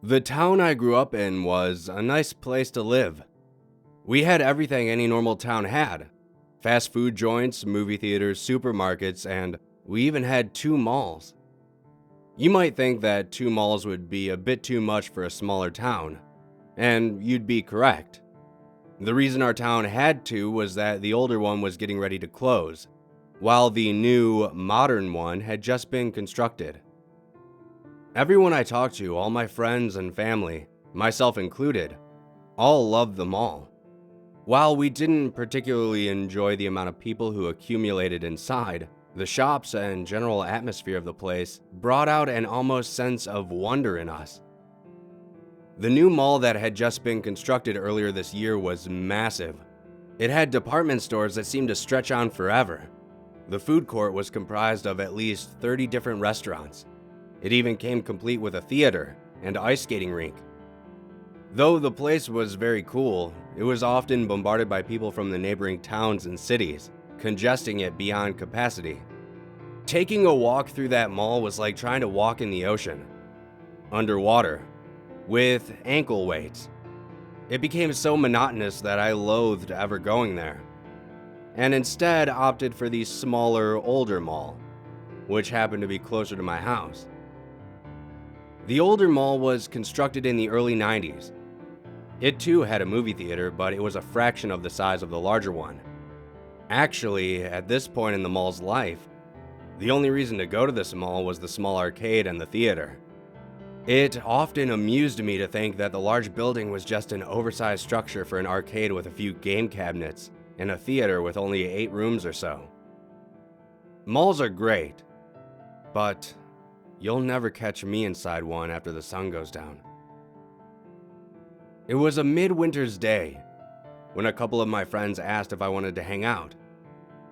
The town I grew up in was a nice place to live. We had everything any normal town had: fast food joints, movie theaters, supermarkets, and we even had 2 malls. You might think that 2 malls would be a bit too much for a smaller town, and you'd be correct. The reason our town had two was that the older one was getting ready to close, while the new, modern one had just been constructed. Everyone I talked to, all my friends and family, myself included, all loved the mall. While we didn't particularly enjoy the amount of people who accumulated inside, the shops and general atmosphere of the place brought out an almost sense of wonder in us. The new mall that had just been constructed earlier this year was massive. It had department stores that seemed to stretch on forever. The food court was comprised of at least 30 different restaurants. It even came complete with a theater and ice skating rink. Though the place was very cool, it was often bombarded by people from the neighboring towns and cities, congesting it beyond capacity. Taking a walk through that mall was like trying to walk in the ocean, underwater, with ankle weights. It became so monotonous that I loathed ever going there, and instead opted for the smaller, older mall, which happened to be closer to my house. The older mall was constructed in the early 90s. It too had a movie theater, but it was a fraction of the size of the larger one. Actually, at this point in the mall's life, the only reason to go to this mall was the small arcade and the theater. It often amused me to think that the large building was just an oversized structure for an arcade with a few game cabinets and a theater with only 8 rooms or so. Malls are great, but you'll never catch me inside one after the sun goes down. It was a midwinter's day when a couple of my friends asked if I wanted to hang out.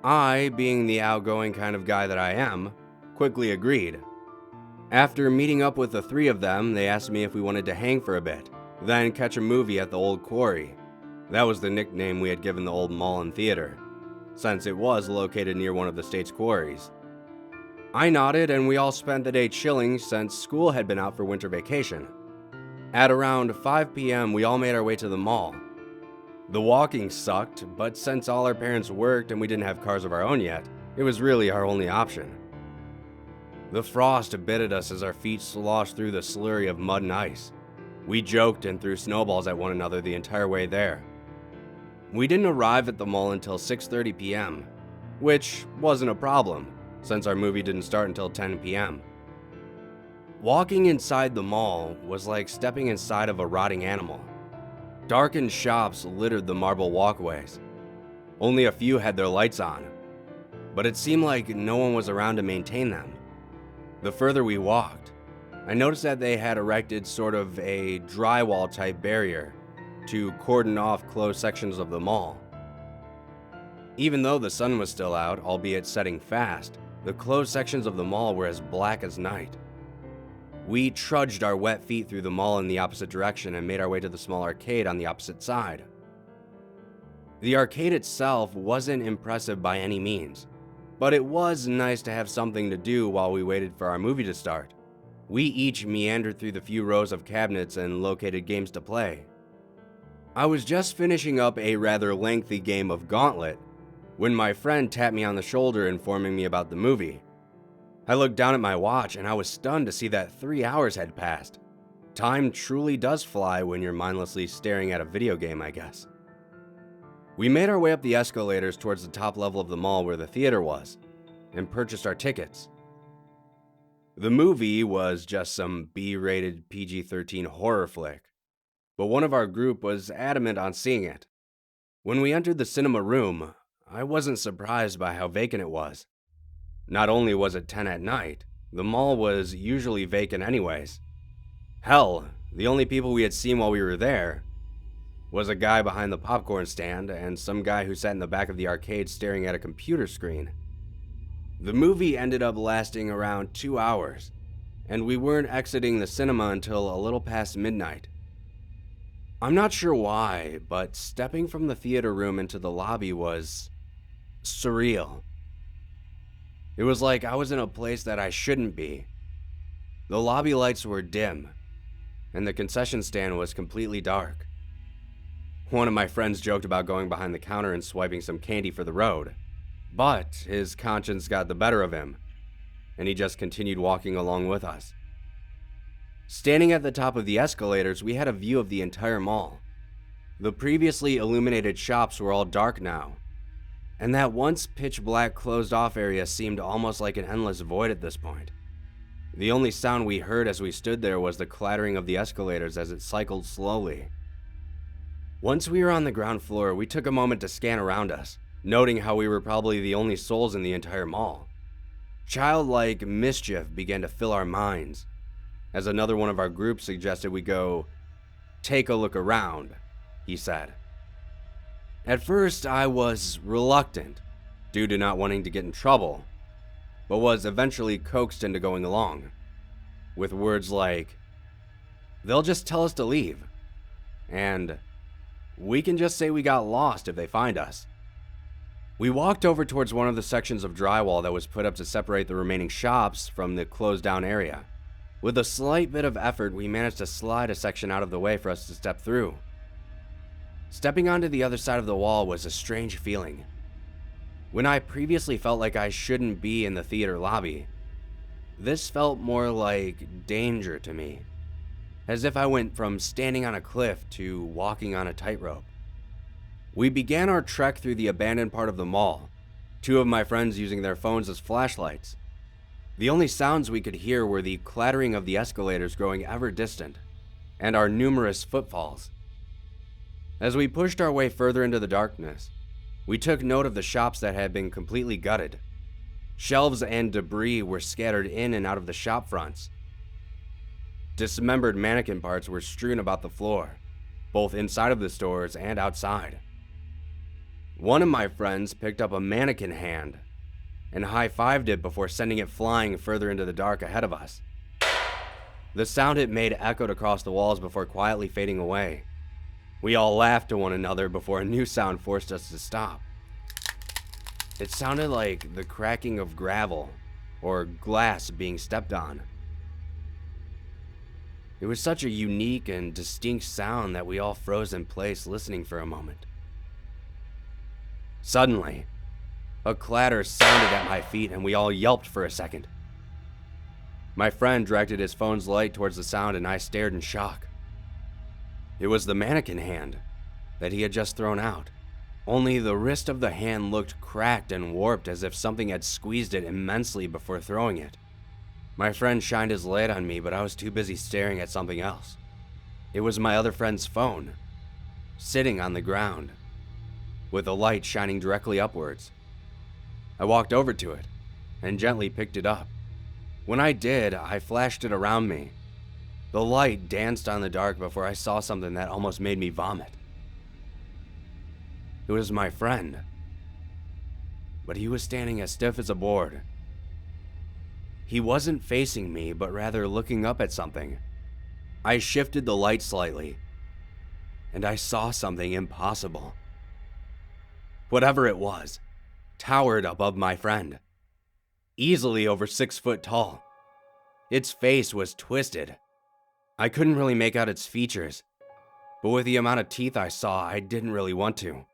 I, being the outgoing kind of guy that I am, quickly agreed. After meeting up with the 3 of them, they asked me if we wanted to hang for a bit, then catch a movie at the old quarry. That was the nickname we had given the old mall and theater, since it was located near one of the state's quarries. I nodded and we all spent the day chilling since school had been out for winter vacation. At around 5 p.m., we all made our way to the mall. The walking sucked, but since all our parents worked and we didn't have cars of our own yet, it was really our only option. The frost bit at us as our feet sloshed through the slurry of mud and ice. We joked and threw snowballs at one another the entire way there. We didn't arrive at the mall until 6:30 p.m., which wasn't a problem, since our movie didn't start until 10 p.m. Walking inside the mall was like stepping inside of a rotting animal. Darkened shops littered the marble walkways. Only a few had their lights on, but it seemed like no one was around to maintain them. The further we walked, I noticed that they had erected sort of a drywall type barrier to cordon off closed sections of the mall. Even though the sun was still out, albeit setting fast, the closed sections of the mall were as black as night. We trudged our wet feet through the mall in the opposite direction and made our way to the small arcade on the opposite side. The arcade itself wasn't impressive by any means, but it was nice to have something to do while we waited for our movie to start. We each meandered through the few rows of cabinets and located games to play. I was just finishing up a rather lengthy game of Gauntlet when my friend tapped me on the shoulder informing me about the movie. I looked down at my watch and I was stunned to see that 3 hours had passed. Time truly does fly when you're mindlessly staring at a video game, I guess. We made our way up the escalators towards the top level of the mall where the theater was, and purchased our tickets. The movie was just some B-rated PG-13 horror flick, but one of our group was adamant on seeing it. When we entered the cinema room, I wasn't surprised by how vacant it was. Not only was it 10 at night, the mall was usually vacant anyways. Hell, the only people we had seen while we were there was a guy behind the popcorn stand and some guy who sat in the back of the arcade staring at a computer screen. The movie ended up lasting around 2 hours, and we weren't exiting the cinema until a little past midnight. I'm not sure why, but stepping from the theater room into the lobby was surreal. It was like I was in a place that I shouldn't be. The lobby lights were dim. and the concession stand was completely dark. One of my friends joked about going behind the counter and swiping some candy for the road, but his conscience got the better of him, and he just continued walking along with us. Standing at the top of the escalators, we had a view of the entire mall. The previously illuminated shops were all dark now, and that once pitch-black closed-off area seemed almost like an endless void at this point. The only sound we heard as we stood there was the clattering of the escalators as it cycled slowly. Once we were on the ground floor, we took a moment to scan around us, noting how we were probably the only souls in the entire mall. Childlike mischief began to fill our minds, as another one of our group suggested we go take a look around, he said. At first, I was reluctant, due to not wanting to get in trouble, but was eventually coaxed into going along, with words like, "They'll just tell us to leave," and "We can just say we got lost if they find us." We walked over towards one of the sections of drywall that was put up to separate the remaining shops from the closed-down area. With a slight bit of effort, we managed to slide a section out of the way for us to step through. Stepping onto the other side of the wall was a strange feeling. When I previously felt like I shouldn't be in the theater lobby, this felt more like danger to me, as if I went from standing on a cliff to walking on a tightrope. We began our trek through the abandoned part of the mall, two of my friends using their phones as flashlights. The only sounds we could hear were the clattering of the escalators growing ever distant, and our numerous footfalls. As we pushed our way further into the darkness, we took note of the shops that had been completely gutted. Shelves and debris were scattered in and out of the shop fronts. Dismembered mannequin parts were strewn about the floor, both inside of the stores and outside. One of my friends picked up a mannequin hand and high-fived it before sending it flying further into the dark ahead of us. The sound it made echoed across the walls before quietly fading away. We all laughed to one another before a new sound forced us to stop. It sounded like the cracking of gravel or glass being stepped on. It was such a unique and distinct sound that we all froze in place, listening for a moment. Suddenly, a clatter sounded at my feet and we all yelped for a second. My friend directed his phone's light towards the sound and I stared in shock. It was the mannequin hand that he had just thrown out, only the wrist of the hand looked cracked and warped as if something had squeezed it immensely before throwing it. My friend shined his light on me, but I was too busy staring at something else. It was my other friend's phone, sitting on the ground, with the light shining directly upwards. I walked over to it and gently picked it up. When I did, I flashed it around me. The light danced on the dark before I saw something that almost made me vomit. It was my friend, but he was standing as stiff as a board. He wasn't facing me, but rather looking up at something. I shifted the light slightly, and I saw something impossible. Whatever it was, towered above my friend, easily over 6 foot tall. Its face was twisted. I couldn't really make out its features, but with the amount of teeth I saw, I didn't really want to.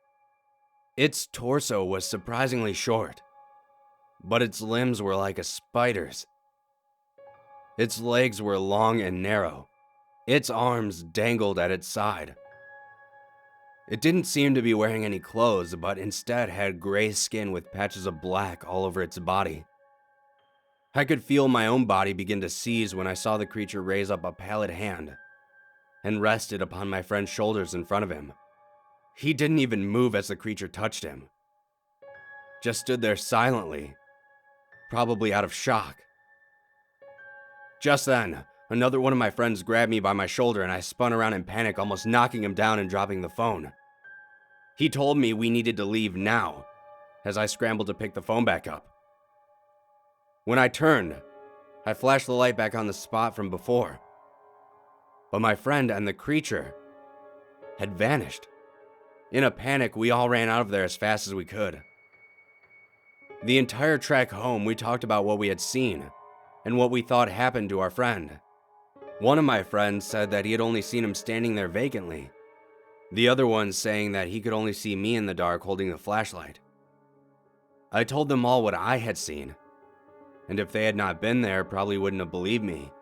Its torso was surprisingly short, but its limbs were like a spider's. Its legs were long and narrow. Its arms dangled at its side. It didn't seem to be wearing any clothes, but instead had gray skin with patches of black all over its body. I could feel my own body begin to seize when I saw the creature raise up a pallid hand and rest it upon my friend's shoulders in front of him. He didn't even move as the creature touched him, just stood there silently, probably out of shock. Just then, another one of my friends grabbed me by my shoulder and I spun around in panic, almost knocking him down and dropping the phone. He told me we needed to leave now, as I scrambled to pick the phone back up. When I turned, I flashed the light back on the spot from before, but my friend and the creature had vanished. In a panic, we all ran out of there as fast as we could. The entire trek home, we talked about what we had seen and what we thought happened to our friend. One of my friends said that he had only seen him standing there vacantly. The other one saying that he could only see me in the dark holding the flashlight. I told them all what I had seen, and if they had not been there, probably wouldn't have believed me.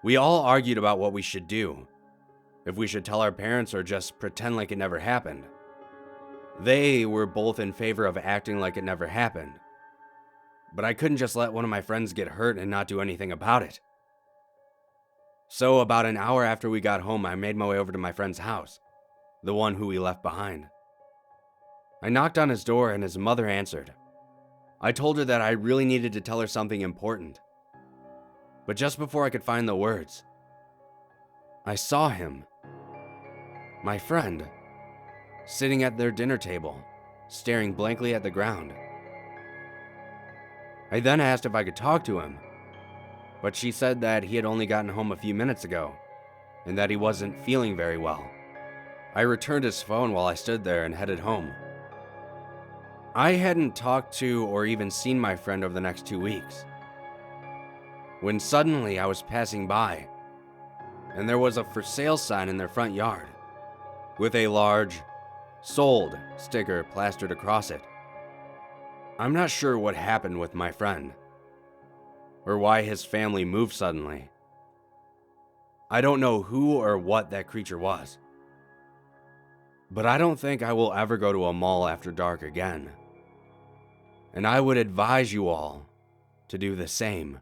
We all argued about what we should do, if we should tell our parents or just pretend like it never happened. They were both in favor of acting like it never happened, but I couldn't just let one of my friends get hurt and not do anything about it. So about an hour after we got home, I made my way over to my friend's house, the one who we left behind. I knocked on his door and his mother answered. I told her that I really needed to tell her something important. But just before I could find the words, I saw him, my friend, sitting at their dinner table, staring blankly at the ground. I then asked if I could talk to him, but she said that he had only gotten home a few minutes ago, and that he wasn't feeling very well. I returned his phone while I stood there and headed home. I hadn't talked to or even seen my friend over the next 2 weeks, when suddenly I was passing by, and there was a for sale sign in their front yard, with a large "Sold" sticker plastered across it. I'm not sure what happened with my friend, or why his family moved suddenly. I don't know who or what that creature was, but I don't think I will ever go to a mall after dark again, and I would advise you all to do the same.